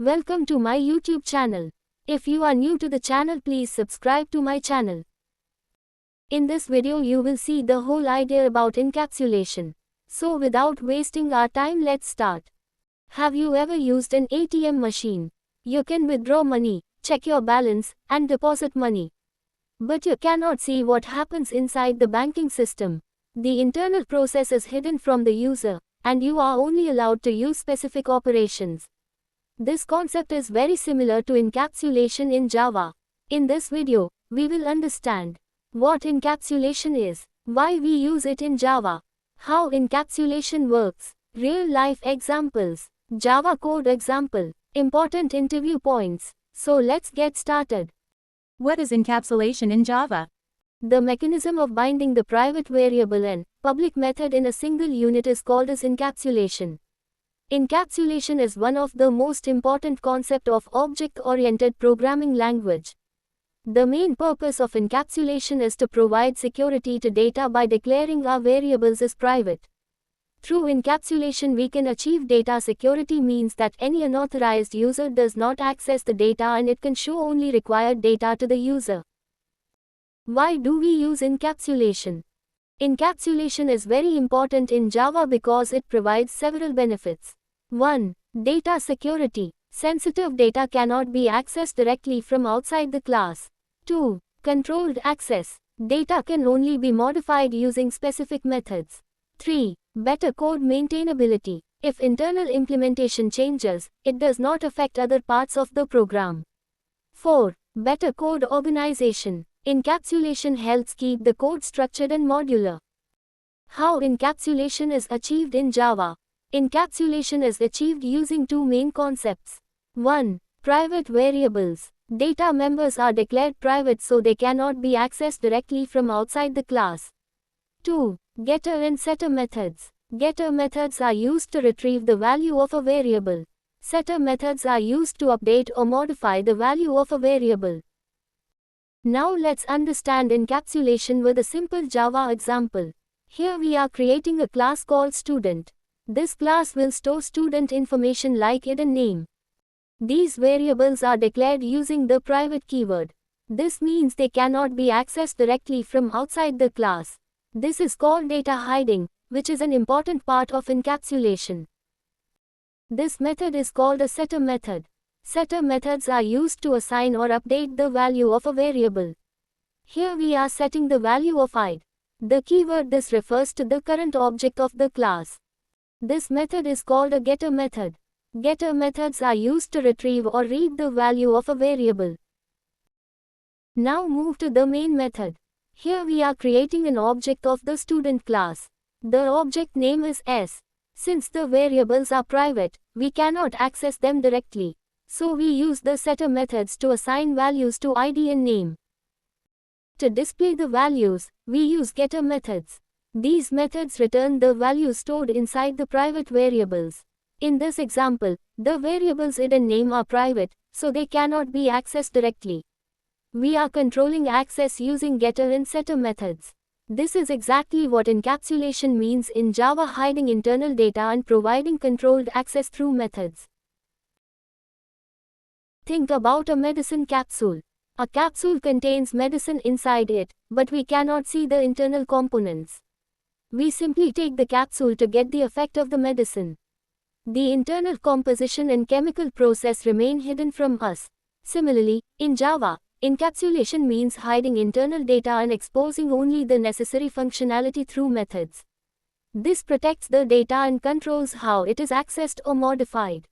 Welcome to my YouTube channel. If you are new to the channel, please subscribe to my channel. In this video you will see the whole idea about encapsulation. So without wasting our time, let's start. Have you ever used an ATM machine? You can withdraw money, check your balance, and deposit money. But you cannot see what happens inside the banking system. The internal process is hidden from the user, and you are only allowed to use specific operations. This concept is very similar to encapsulation in Java. In this video, we will understand what encapsulation is, why we use it in Java, how encapsulation works, real-life examples, Java code example, important interview points. So let's get started. What is encapsulation in Java? The mechanism of binding the private variable and public method in a single unit is called as encapsulation. Encapsulation is one of the most important concepts of object-oriented programming language. The main purpose of encapsulation is to provide security to data by declaring our variables as private. Through encapsulation we can achieve data security, means that any unauthorized user does not access the data and it can show only required data to the user. Why do we use encapsulation? Encapsulation is very important in Java because it provides several benefits. 1. Data security. Sensitive data cannot be accessed directly from outside the class. 2. Controlled access. Data can only be modified using specific methods. 3. Better code maintainability. If internal implementation changes, it does not affect other parts of the program. 4. Better code organization. Encapsulation helps keep the code structured and modular. How encapsulation is achieved in Java? Encapsulation is achieved using two main concepts. 1. Private variables. Data members are declared private so they cannot be accessed directly from outside the class. 2. Getter and setter methods. Getter methods are used to retrieve the value of a variable. Setter methods are used to update or modify the value of a variable. Now let's understand encapsulation with a simple Java example. Here we are creating a class called student. This class will store student information like id and name. These variables are declared using the private keyword. This means they cannot be accessed directly from outside the class. This is called data hiding, which is an important part of encapsulation. This method is called a setter method. Setter methods are used to assign or update the value of a variable. Here we are setting the value of id. The keyword this refers to the current object of the class. This method is called a getter method. Getter methods are used to retrieve or read the value of a variable. Now move to the main method. Here we are creating an object of the student class. The object name is S. Since the variables are private, we cannot access them directly. So we use the setter methods to assign values to id and name. To display the values, we use getter methods. These methods return the values stored inside the private variables. In this example, the variables id and name are private, so they cannot be accessed directly. We are controlling access using getter and setter methods. This is exactly what encapsulation means in Java, hiding internal data and providing controlled access through methods. Think about a medicine capsule. A capsule contains medicine inside it, but we cannot see the internal components. We simply take the capsule to get the effect of the medicine. The internal composition and chemical process remain hidden from us. Similarly, in Java, encapsulation means hiding internal data and exposing only the necessary functionality through methods. This protects the data and controls how it is accessed or modified.